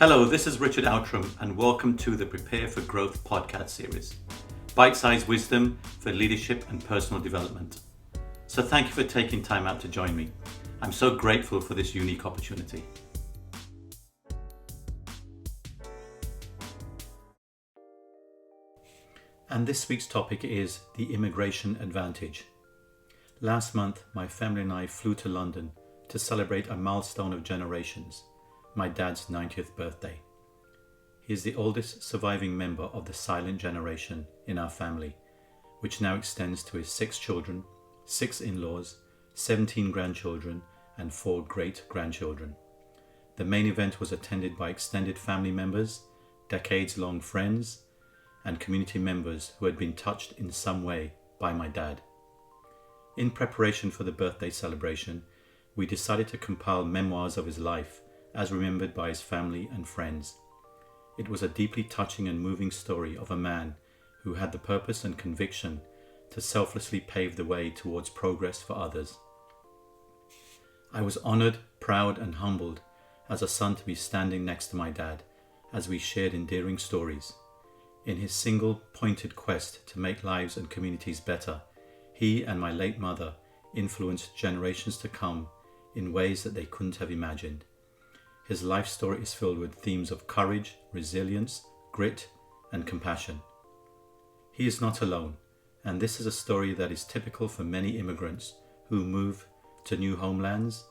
Hello, this is Richard Outram, and welcome to the Prepare for Growth podcast series. Bite-sized wisdom for leadership and personal development. So thank you for taking time out to join me. I'm so grateful for this unique opportunity. And this week's topic is the immigration advantage. Last month, my family and I flew to London to celebrate a milestone of generations, my dad's 90th birthday. He is the oldest surviving member of the silent generation in our family, which now extends to his 6 children, 6 in-laws, 17 grandchildren, and 4 great-grandchildren. The main event was attended by extended family members, decades-long friends, and community members who had been touched in some way by my dad. In preparation for the birthday celebration, we decided to compile memoirs of his life as remembered by his family and friends. It was a deeply touching and moving story of a man who had the purpose and conviction to selflessly pave the way towards progress for others. I was honored, proud, and humbled as a son to be standing next to my dad as we shared endearing stories. In his single-pointed quest to make lives and communities better, he and my late mother influenced generations to come in ways that they couldn't have imagined. His life story is filled with themes of courage, resilience, grit, and compassion. He is not alone, and this is a story that is typical for many immigrants who move to new homelands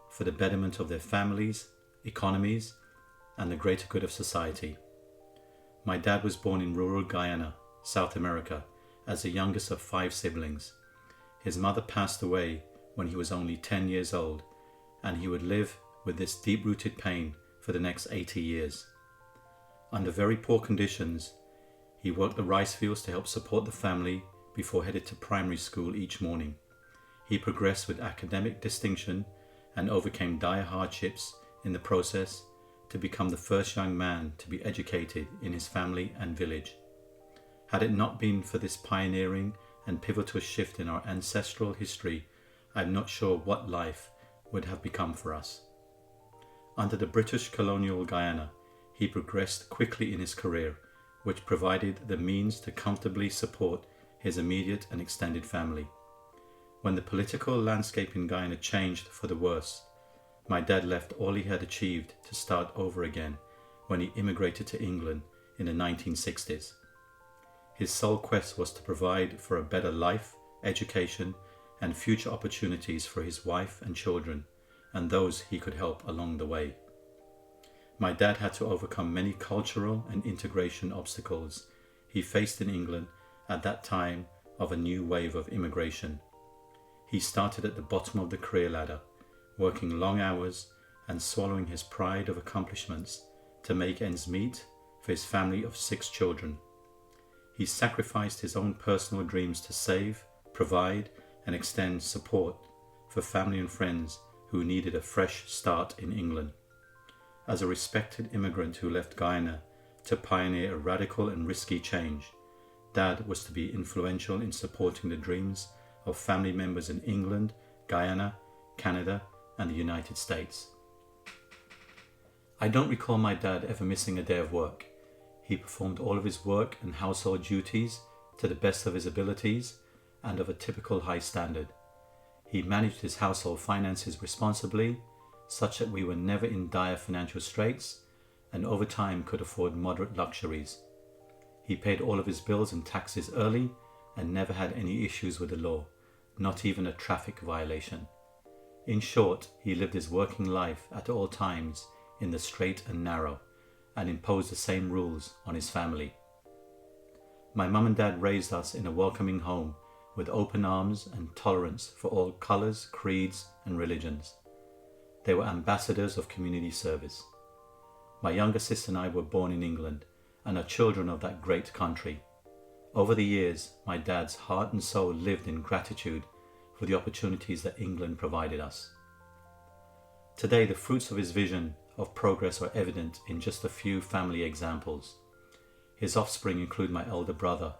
for the betterment of their families, economies, and the greater good of society. My dad was born in rural Guyana, South America, as the youngest of 5 siblings. His mother passed away when he was only 10 years old, and he would live with this deep-rooted pain for the next 80 years. Under very poor conditions, he worked the rice fields to help support the family before headed to primary school each morning. He progressed with academic distinction and overcame dire hardships in the process to become the first young man to be educated in his family and village. Had it not been for this pioneering and pivotal shift in our ancestral history, I'm not sure what life would have become for us. Under the British colonial Guyana, he progressed quickly in his career, which provided the means to comfortably support his immediate and extended family. When the political landscape in Guyana changed for the worse, my dad left all he had achieved to start over again when he immigrated to England in the 1960s. His sole quest was to provide for a better life, education, and future opportunities for his wife and children, and those he could help along the way. My dad had to overcome many cultural and integration obstacles he faced in England at that time of a new wave of immigration. He started at the bottom of the career ladder, working long hours and swallowing his pride of accomplishments to make ends meet for his family of 6 children. He sacrificed his own personal dreams to save, provide, and extend support for family and friends who needed a fresh start in England. As a respected immigrant who left Guyana to pioneer a radical and risky change, Dad was to be influential in supporting the dreams of family members in England, Guyana, Canada, and the United States. I don't recall my dad ever missing a day of work. He performed all of his work and household duties to the best of his abilities and of a typical high standard. He managed his household finances responsibly, such that we were never in dire financial straits and over time could afford moderate luxuries. He paid all of his bills and taxes early and never had any issues with the law, not even a traffic violation. In short, he lived his working life at all times in the straight and narrow and imposed the same rules on his family. My mum and dad raised us in a welcoming home with open arms and tolerance for all colours, creeds, and religions. They were ambassadors of community service. My younger sister and I were born in England and are children of that great country. Over the years, my dad's heart and soul lived in gratitude for the opportunities that England provided us. Today, the fruits of his vision of progress are evident in just a few family examples. His offspring include my elder brother,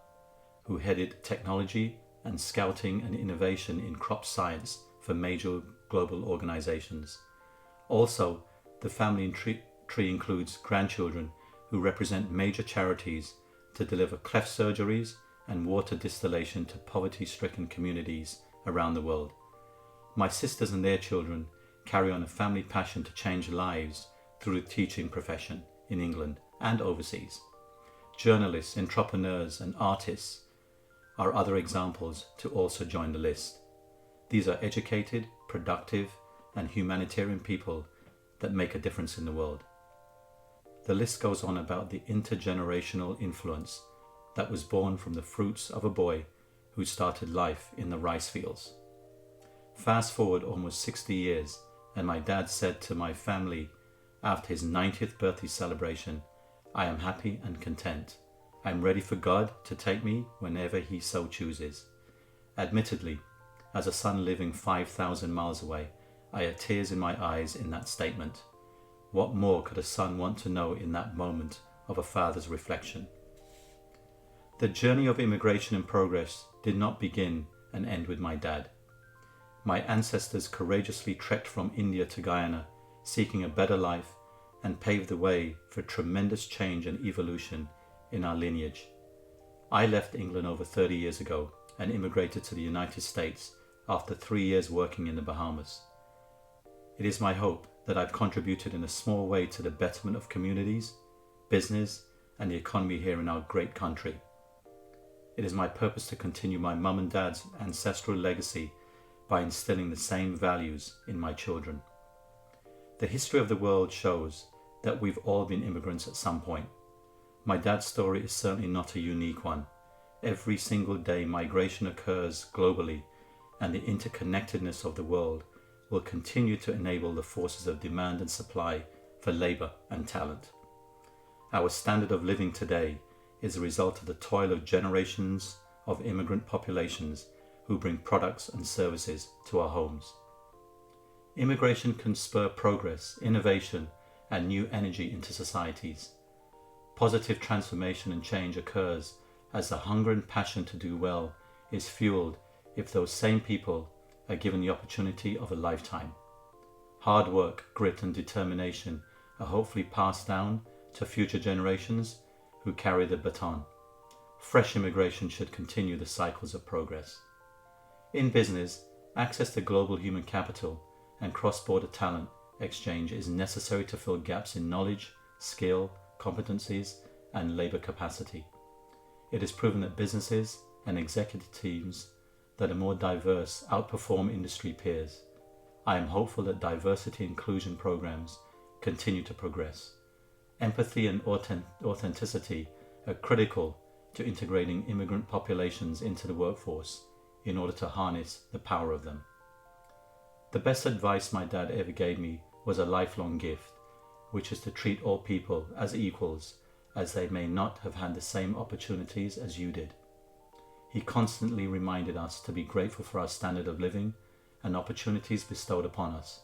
who headed technology and scouting and innovation in crop science for major global organizations. Also, the family tree includes grandchildren who represent major charities to deliver cleft surgeries and water distillation to poverty-stricken communities around the world. My sisters and their children carry on a family passion to change lives through the teaching profession in England and overseas. Journalists, entrepreneurs, and artists are other examples to also join the list. These are educated, productive, and humanitarian people that make a difference in the world. The list goes on about the intergenerational influence that was born from the fruits of a boy who started life in the rice fields. Fast forward almost 60 years, and my dad said to my family after his 90th birthday celebration, "I am happy and content. I am ready for God to take me whenever He so chooses." Admittedly, as a son living 5,000 miles away, I had tears in my eyes in that statement. What more could a son want to know in that moment of a father's reflection? The journey of immigration and progress did not begin and end with my dad. My ancestors courageously trekked from India to Guyana, seeking a better life, and paved the way for tremendous change and evolution in our lineage. I left England over 30 years ago and immigrated to the United States after 3 years working in the Bahamas. It is my hope that I've contributed in a small way to the betterment of communities, business, and the economy here in our great country. It is my purpose to continue my mum and dad's ancestral legacy by instilling the same values in my children. The history of the world shows that we've all been immigrants at some point. My dad's story is certainly not a unique one. Every single day migration occurs globally, and the interconnectedness of the world will continue to enable the forces of demand and supply for labour and talent. Our standard of living today is a result of the toil of generations of immigrant populations who bring products and services to our homes. Immigration can spur progress, innovation, and new energy into societies. Positive transformation and change occurs as the hunger and passion to do well is fueled if those same people are given the opportunity of a lifetime. Hard work, grit, and determination are hopefully passed down to future generations who carry the baton. Fresh immigration should continue the cycles of progress. In business, access to global human capital and cross-border talent exchange is necessary to fill gaps in knowledge, skill, competencies, and labour capacity. It is proven that businesses and executive teams that are more diverse outperform industry peers. I am hopeful that diversity inclusion programs continue to progress. Empathy and authenticity are critical to integrating immigrant populations into the workforce in order to harness the power of them. The best advice my dad ever gave me was a lifelong gift, which is to treat all people as equals, as they may not have had the same opportunities as you did. He constantly reminded us to be grateful for our standard of living and opportunities bestowed upon us.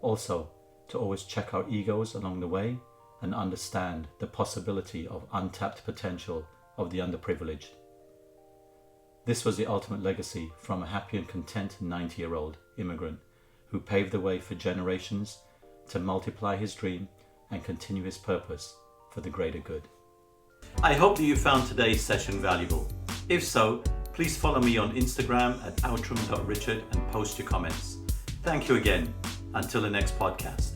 Also, to always check our egos along the way and understand the possibility of untapped potential of the underprivileged. This was the ultimate legacy from a happy and content 90-year-old immigrant who paved the way for generations to multiply his dream and continue his purpose for the greater good. I hope that you found today's session valuable. If so, please follow me on Instagram at outram.richard and post your comments. Thank you again. Until the next podcast.